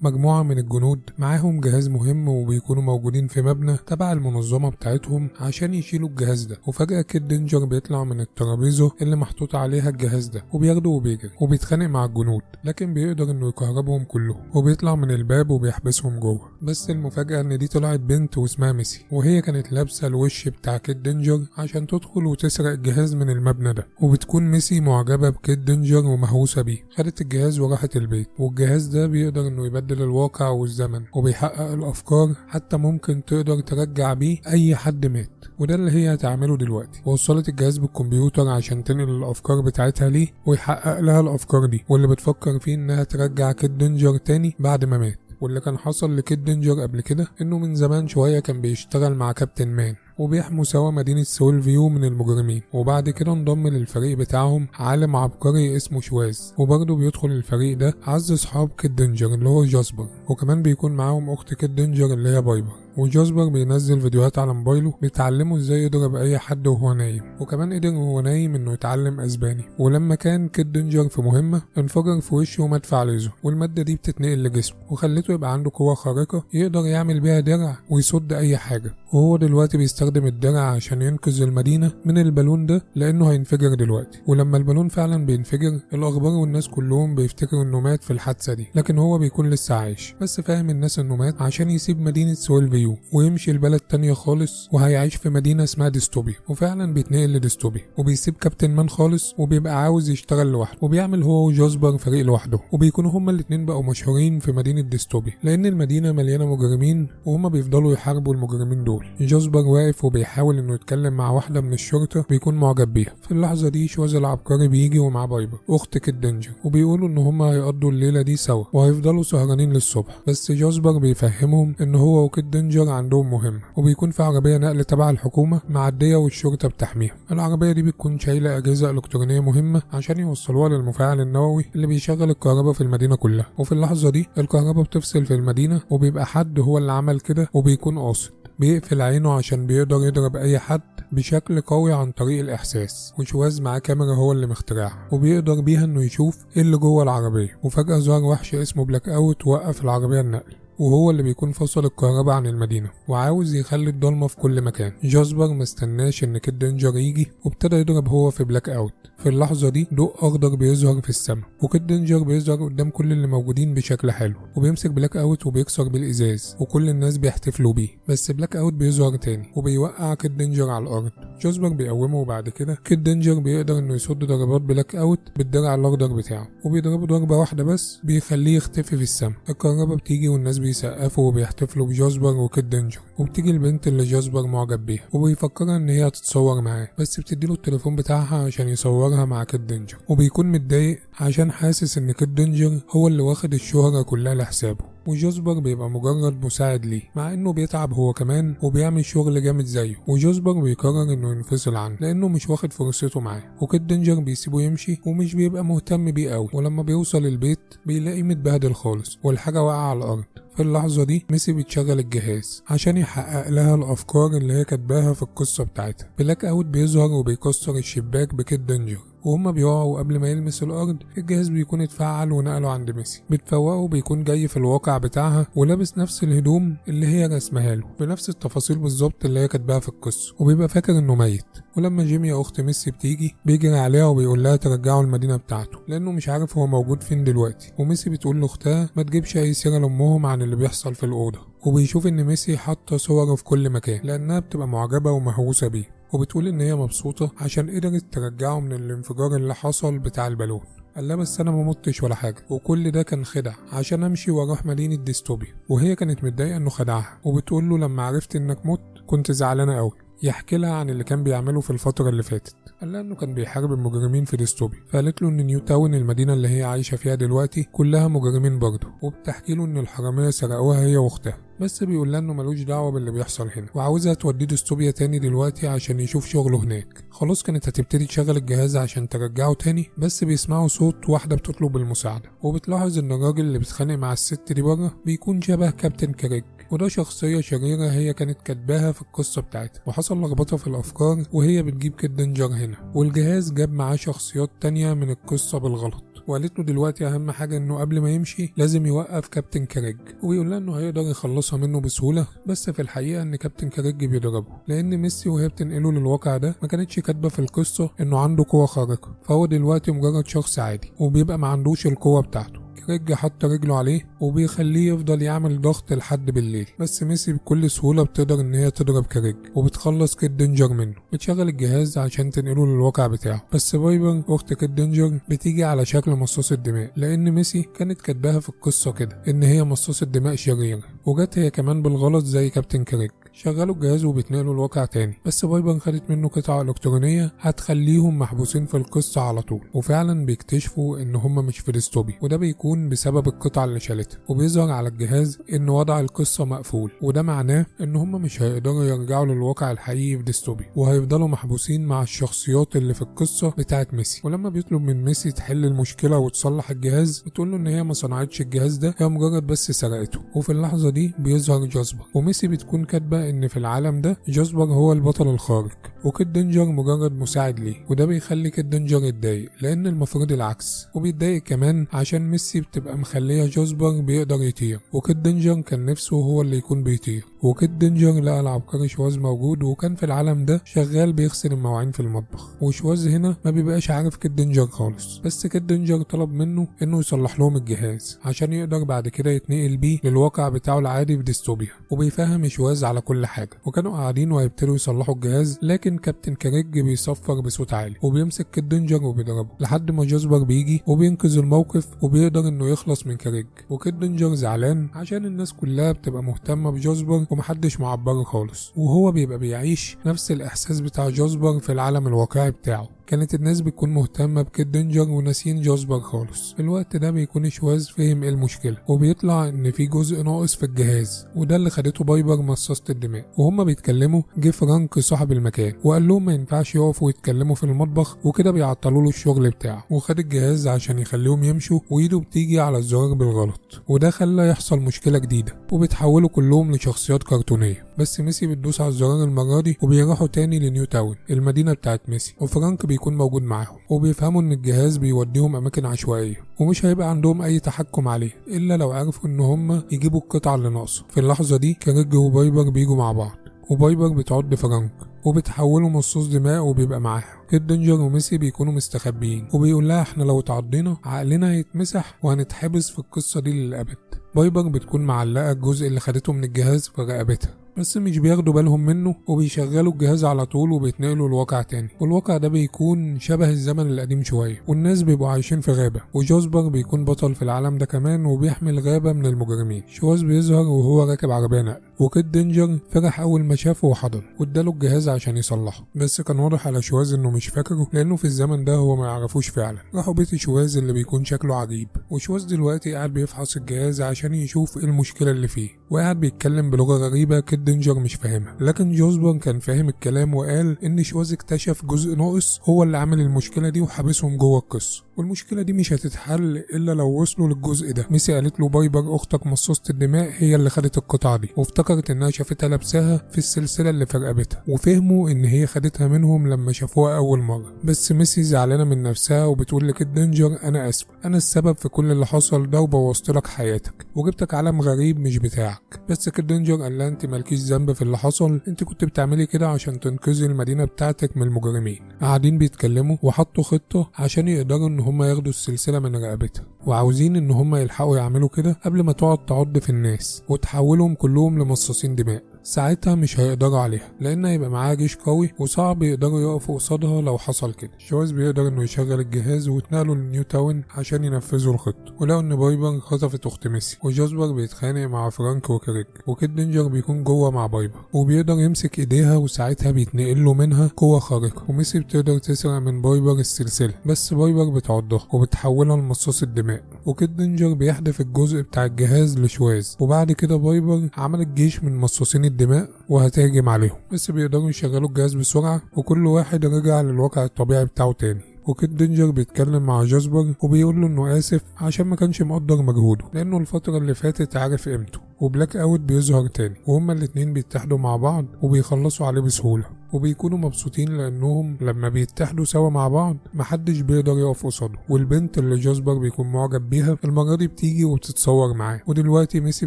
مجموعة من الجنود معاهم جهاز مهم وبيكونوا موجودين في مبنى تبع المنظمة بتاعتهم عشان يشيلوا الجهاز ده. وفجأة كيد دينجر بيطلع من الترابيزة اللي محطوط عليها الجهاز ده وبياخده وبيجري وبيتخانق مع الجنود، لكن بيقدر انه يكهربهم كلهم وبيطلع من الباب وبيحبسهم جوه. بس المفاجأة ان دي طلعت بنت واسمها ميسي، وهي كانت لابسة الوش بتاع كيد دينجر عشان تدخل وتسرق الجهاز من المبنى ده. وبتكون ميسي معجبة بكيد دينجر ومهووسة بيه، خدت الجهاز وراحت البيت. والجهاز ده بيقدر انه يبدل الواقع والزمن وبيحقق الافكار، حتى ممكن تقدر ترجع بيه اي حد مات، وده اللي هي هتعمله دلوقتي. وصلت الجهاز بالكمبيوتر عشان تنقل الافكار بتاعتها ليه ويحقق لها الافكار دي، واللي بتفكر فيه انها ترجع كيد دينجر تاني بعد ما مات. واللي كان حصل لكيد دينجر قبل كده انه من زمان شوية كان بيشتغل مع كابتن مان وبيحموا سوا مدينة سول فيو من المجرمين، وبعد كده انضم للفريق بتاعهم عالم عبقري اسمه شواذ، وبرضه بيدخل الفريق ده اعز اصحاب كيد دينجر اللي هو جاسبر، وكمان بيكون معاهم اخت كيد دينجر اللي هي بايبر. وجاسبر بينزل فيديوهات على موبايله بيتعلمه ازاي يضرب اي حد وهو نايم، وكمان قدر وهو نايم انه يتعلم اسباني. ولما كان كيد دينجر في مهمة انفجر في وشه مدفع ليزر، والمادة دي بتتنقل لجسمه وخلته يبقى عنده قوة خارقة يقدر يعمل بيها درع ويصد اي حاجة. وهو دلوقتي بيستخدم الدرع عشان ينقذ المدينة من البالون ده لانه هينفجر دلوقتي. ولما البالون فعلا بينفجر الاخبار والناس كلهم بيفتكروا انه مات في الحادثة دي، لكن هو بيكون لسه عايش، بس فاهم الناس انه مات عشان يسيب مدينة سول فيو ويمشي لبلد تانية خالص، وهيعيش في مدينة اسمها ديستوبيا. وفعلا بيتنقل لديستوبيا وبيسيب كابتن مان خالص وبيبقى عاوز يشتغل لوحده، وبيعمل هو وجاسبر فريق لوحده، وبيكونوا هما الاتنين بقوا مشهورين في مدينة ديستوبيا لان المدينة مليانة مجرمين وهما بيفضلوا يحاربوا المجرمين دول. جاسبر واقف وبيحاول انه يتكلم مع واحدة من الشرطة بيكون معجب بيها. في اللحظة دي شواذ العبقري بيجي ومعاه بايبر اخت كيد دينجر، وبيقولوا ان هما هيقضوا الليلة دي سوا وهيفضلوا سهرانين للصبح. بس جاسبر بيفهمهم ان هو وكيد دينجر عندهم مهمة، وبيكون في عربية نقل تبع الحكومة معدية والشرطة بتحميها. العربية دي بتكون شايلة أجهزة إلكترونية مهمة عشان يوصلوها للمفاعل النووي اللي بيشغل الكهرباء في المدينة كلها. وفي اللحظة دي الكهرباء بتفصل في المدينة، وبيبقى حد هو اللي عمل كده وبيكون قاصد، بيقفل عينه عشان بيقدر يضرب أي حد بشكل قوي عن طريق الإحساس. وشواذ معاه كاميرا هو اللي مخترعها وبيقدر بيها إنه يشوف إيه اللي جوه العربية. وفجأة ظهر وحش اسمه بلاك أوت وقف العربية النقل، وهو اللي بيكون فصل الكهرباء عن المدينة وعاوز يخلي الضلمة في كل مكان. جاسبر مستناش ان كيد دينجر يجي وابتدى يضرب هو في بلاك اوت. في اللحظة دي ضوء اخضر بيظهر في السماء، وكيد دينجر بيظهر قدام كل اللي موجودين بشكل حلو، وبيمسك بلاك اوت وبيكسر بالازاز وكل الناس بيحتفلوا بيه. بس بلاك اوت بيظهر تاني وبيوقع كيد دينجر على الارض. جاسبر بيقومه، وبعد كده كيد دينجر بيقدر انه يصد ضربات بلاك اوت بالدرع الاخضر بتاعه، وبيضربه ضربة واحدة بس بيخليه يختفي في السماء. الكهرباء بتيجي والناس بيسقفوا وبيحتفلوا بجاسبر وكيد دينجر، وبتيجي البنت اللي جاسبر معجب بيها وبيفكرها ان هي هتتصور معاه، بس بتديله التليفون بتاعها عشان يصورها مع كيد دينجر. وبيكون متضايق عشان حاسس ان كيد دينجر هو اللي واخد الشهرة كلها لحسابه، وجاسبر بيبقى مجرد مساعد ليه، مع انه بيتعب هو كمان وبيعمل شغل جامد زيه. وجاسبر بيقرر انه ينفصل عنه لانه مش واخد فرصته معاه، وكيد دينجر بيسيبه يمشي ومش بيبقى مهتم بيه قوي. ولما بيوصل البيت بيلاقيه متبهدل خالص والحاجة واقعة على الارض. في اللحظة دي ميسي بتشغل الجهاز عشان يحقق لها الافكار اللي هي كاتباها في القصة بتاعتها. بلاك اوت بيظهر وبيكسر الشباك بكيد دينجر، وهما بيقعوا قبل ما يلمس الارض الجهاز بيكون اتفعل ونقله عند ميسي. بتفوقه بيكون جاي في الواقع بتاعها ولابس نفس الهدوم اللي هي رسمها له بنفس التفاصيل بالظبط اللي هي كاتباها في القصه، وبيبقى فاكر انه ميت. ولما جيمي اخت ميسي بتيجي بيجري عليها وبيقول لها ترجعه المدينه بتاعته لانه مش عارف هو موجود فين دلوقتي. وميسي بتقول لاختها ما تجيبش اي سيره لامهم عن اللي بيحصل في الاوضه. وبيشوف ان ميسي حاطه صوره في كل مكان لانها بتبقى معجبه ومهووسه بيه، وبتقول ان هي مبسوطه عشان قدرت ترجعه من الانفجار اللي حصل بتاع البالون. قال لها بس انا ما متش ولا حاجه، وكل ده كان خدع عشان امشي واروح مدينه ديستوبيا. وهي كانت متضايقه انه خدعها، وبتقول له لما عرفت انك مت كنت زعلانه قوي. يحكي لها عن اللي كان بيعمله في الفتره اللي فاتت. قال لها انه كان بيحارب المجرمين في ديستوبيا، فقالت له ان نيو تاون المدينه اللي هي عايشه فيها دلوقتي كلها مجرمين برضه، وبتحكي له ان الحراميه سرقوها هي واختها. بس بيقول لها انه ملوش دعوه باللي بيحصل هنا، وعاوزها توديه ديستوبيا تاني دلوقتي عشان يشوف شغله هناك. خلاص كانت هتبتدي تشغل الجهاز عشان ترجعه تاني، بس بيسمعوا صوت واحده بتطلب المساعده، وبتلاحظ ان الراجل اللي بيتخانق مع الست دي بره بيكون شبه كابتن كريج، وده شخصيه شريره هي كانت كاتباها في القصه بتاعتها. وحصل لخبطه في الافكار وهي بتجيب كيد دينجر هنا، والجهاز جاب معاه شخصيات تانية من القصه بالغلط. وقالت له دلوقتي اهم حاجه انه قبل ما يمشي لازم يوقف كابتن كاريج، وبيقول لها انه هيقدر يخلصها منه بسهوله. بس في الحقيقه ان كابتن كاريج بيضربه، لان ميسي وهي بتنقله للواقع ده ما كانتش كاتبه في القصه انه عنده قوه خارقه، فهو دلوقتي مجرد شخص عادي وبيبقى ما عندوش القوه بتاعته. كاريج حط رجله عليه وبيخليه يفضل يعمل ضغط لحد بالليل، بس ميسي بكل سهوله بتقدر ان هي تضرب كاريج وبتخلص كيد دينجر منه. بتشغل الجهاز عشان تنقله للواقع بتاعه، بس بايبر اخت كيد دينجر بتيجي على شكل مصاص الدماء، لان ميسي كانت كاتباها في القصه كده ان هي مصاص الدماء شريره، وجت هي كمان بالغلط زي كابتن كاريج. شغلوا الجهاز وبيتنقلوا لواقع تاني، بس بايبر خدت منه قطعة إلكترونية هتخليهم محبوسين في القصة على طول، وفعلا بيكتشفوا ان هم مش في ديستوبيا، وده بيكون بسبب القطعة اللي شالتها. وبيظهر على الجهاز ان وضع القصة مقفول، وده معناه ان هم مش هيقدروا يرجعوا للواقع الحقيقي في ديستوبيا، وهيفضلوا محبوسين مع الشخصيات اللي في القصة بتاعت ميسي. ولما بيطلب من ميسي تحل المشكلة وتصلح الجهاز، بتقول له ان هي ما صنعتش الجهاز ده، هي مجرد بس سرقته. وفي اللحظة دي بيظهر جاسبر، وميسي بتكون كاتبة ان في العالم ده جاسبر هو البطل الخارق، وكيد دينجر مجرد مساعد ليه. وده بيخلي كيد دينجر يتضايق، لان المفروض العكس. وبيتضايق كمان عشان ميسي بتبقى مخليه جاسبر بيقدر يطير، وكيد دينجر كان نفسه هو اللي يكون بيطير. وكيد دينجر لقى العبقري شواز موجود، وكان في العالم ده شغال بيغسل المواعين في المطبخ، وشواز هنا ما بيبقاش عارف كيد دينجر خالص. بس كيد دينجر طلب منه انه يصلح لهم الجهاز عشان يقدر بعد كده يتنقل بيه للواقع بتاعه العادي في ديستوبيا، وبيفهم شواز على كل حاجه. وكانوا قاعدين وهيبتدوا يصلحوا الجهاز، لكن كابتن كاريج بيصفر بصوت عالي وبيمسك كيد دينجر وبيضربه لحد ما جاسبر بيجي وبينقذ الموقف، وبيقدر انه يخلص من كاريج. وكيد دينجر زعلان عشان الناس كلها بتبقى مهتمه بجاسبر ومحدش معبره خالص، وهو بيبقى بيعيش نفس الاحساس بتاع جاسبر في العالم الواقعي بتاعه. كانت الناس بتكون مهتمة بكيد دينجر وناسين جاسبر خالص. في الوقت ده بيكون شواز فهم ايه المشكلة، وبيطلع ان في جزء ناقص في الجهاز، وده اللي خدته بايبر مصاصة الدماء. وهما بيتكلموا جه فرانك صاحب المكان وقال لهم ما ينفعش يقفوا يتكلموا في المطبخ وكده بيعطلوا له الشغل بتاعه، وخد الجهاز عشان يخليهم يمشوا، وايده بتيجي على الزرار بالغلط، وده خلى يحصل مشكلة جديدة وبيتحولوا كلهم لشخصيات كرتونية. بس ميسي بتدوس على الزرار المرة دي وبيروحوا تاني لنيو تاون المدينة بتاعت ميسي، وفرانك بيكون موجود معاهم، وبيفهموا ان الجهاز بيوديهم اماكن عشوائية ومش هيبقى عندهم اي تحكم عليه الا لو عرفوا ان هم يجيبوا القطعة اللي ناقصة. في اللحظة دي كاريج وبايبر بيجوا مع بعض، وبايبر بتعض فرانك وبتحوله مصاص دماء وبيبقى معاها. كيد دينجر وميسي بيكونوا مستخبيين، وبيقول لها احنا لو اتعضينا عقلنا هيتمسح وهنتحبس في القصة دي للأبد. بايبر بتكون معلقة الجزء اللي خدته من الجهاز في رقبتها، بس مش بياخدوا بالهم منه وبيشغلوا الجهاز على طول وبيتنقلوا لواقع تاني. والواقع ده بيكون شبه الزمن القديم شوية، والناس بيبقوا عايشين في غابة، وجاسبر بيكون بطل في العالم ده كمان وبيحمي الغابة من المجرمين. شواز بيظهر وهو راكب عربية نقل، وكيد دينجر فرح أول ما شافه وحضن واداله الجهاز عشان يصلحه، بس كان واضح على شواز انه مش فاكره لانه في الزمن ده هو ما يعرفوش فعلا. راحوا بيت شواز اللي بيكون شكله عجيب، وشواز دلوقتي قاعد بيفحص الجهاز عشان يشوف ايه المشكلة اللي فيه، وقاعد بيتكلم بلغة غريبة كيد دينجر مش فاهمها. لكن جاسبر كان فاهم الكلام وقال ان شواز اكتشف جزء ناقص هو اللي عامل المشكلة دي وحابسهم جوه القصة، والمشكلة دي مش هتتحل الا لو وصلوا للجزء ده. ميسي قالت له بايبر اختك مصاصة الدماء هي اللي خدت القطعة دي، وافتكرت انها شافتها لابساها في السلسلة اللي في رقبتها، وفهموا ان هي خدتها منهم لما شافوها اول مرة. بس ميسي زعلانة من نفسها وبتقول لكيد دينجر انا اسفة، انا السبب في كل اللي حصل ده وبوظت لك حياتك وجبتك عالم غريب مش بتاعك. بس كيد دينجر قال لها انت مالكيش ذنب في اللي حصل، انت كنت بتعملي كده عشان تنقذي المدينة بتاعتك من المجرمين. قاعدين بيتكلموا وحطوا خطة عشان يقدروا ان هم ياخدوا السلسلة من رقبتها، وعاوزين ان هم يلحقوا يعملوا كده قبل ما تقعد تعض في الناس وتحولهم كلهم لمصاصين دماء. ساعتها مش هيقدروا عليها لان هيبقى معاها جيش قوي وصعب يقدروا يقفوا قصادها لو حصل كده. شواز بيقدر انه يشغل الجهاز ويتنقلوا لنيو تاون عشان ينفذوا الخطة، ولقوا ان بايبر خطفت اخت ميسي، وجاسبر بيتخانق مع فرانك وكاريج، وكيد دينجر بيكون جوه مع بايبر وبيقدر يمسك ايديها، وساعتها بيتنقل له منها قوة خارقة. وميسي بتقدر تسرق من بايبر السلسلة، بس بايبر بتعضها وبتحولها لمصاص الدماء. وكيد دينجر بيحدف الجزء بتاع الجهاز لشواز، وبعد كده بايبر عملت جيش من مصاصين الدماء وهتهجم عليهم، بس بيقدروا يشغلوا الجهاز بسرعة وكل واحد رجع للواقع الطبيعي بتاعه تاني. وكيد دينجر بيتكلم مع جاسبر وبيقول له انه اسف عشان ما كانش مقدر مجهوده، لانه الفترة اللي فاتت عارف قيمته وبلاك اوت بيظهر تاني، وهما الاتنين بيتحدوا مع بعض وبيخلصوا عليه بسهولة، وبيكونوا مبسوطين لانهم لما بيتحدوا سوا مع بعض محدش بيقدر يقف قصاده. والبنت اللي جاسبر بيكون معجب بيها المرة دي بتيجي وبتتصور معاه. ودلوقتي ميسي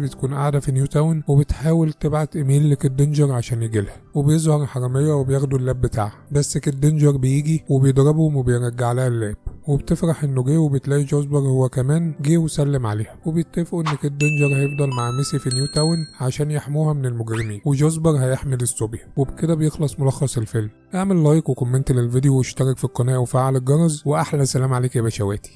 بتكون قاعدة في نيو تاون وبتحاول تبعت ايميل لكيد دينجر عشان يجيلها، وبيظهر حرامية وبياخدوا اللاب بتاعها، بس كيد دينجر بيجي وبيضربهم وبيرجع لها اللاب، وبتفرح انه جه، وبتلاقي جاسبر هو كمان جه وسلم عليها، وبيتفقوا ان كيد دينجر هيفضل مع ميسي في نيو تاون عشان يحموها من المجرمين، وجاسبر هيحمي ديستوبيا. وبكده بيخلص ملخص الفيلم. اعمل لايك وكومنت للفيديو واشترك في القناة وفعل الجرس، واحلى سلام عليك يا باشواتي.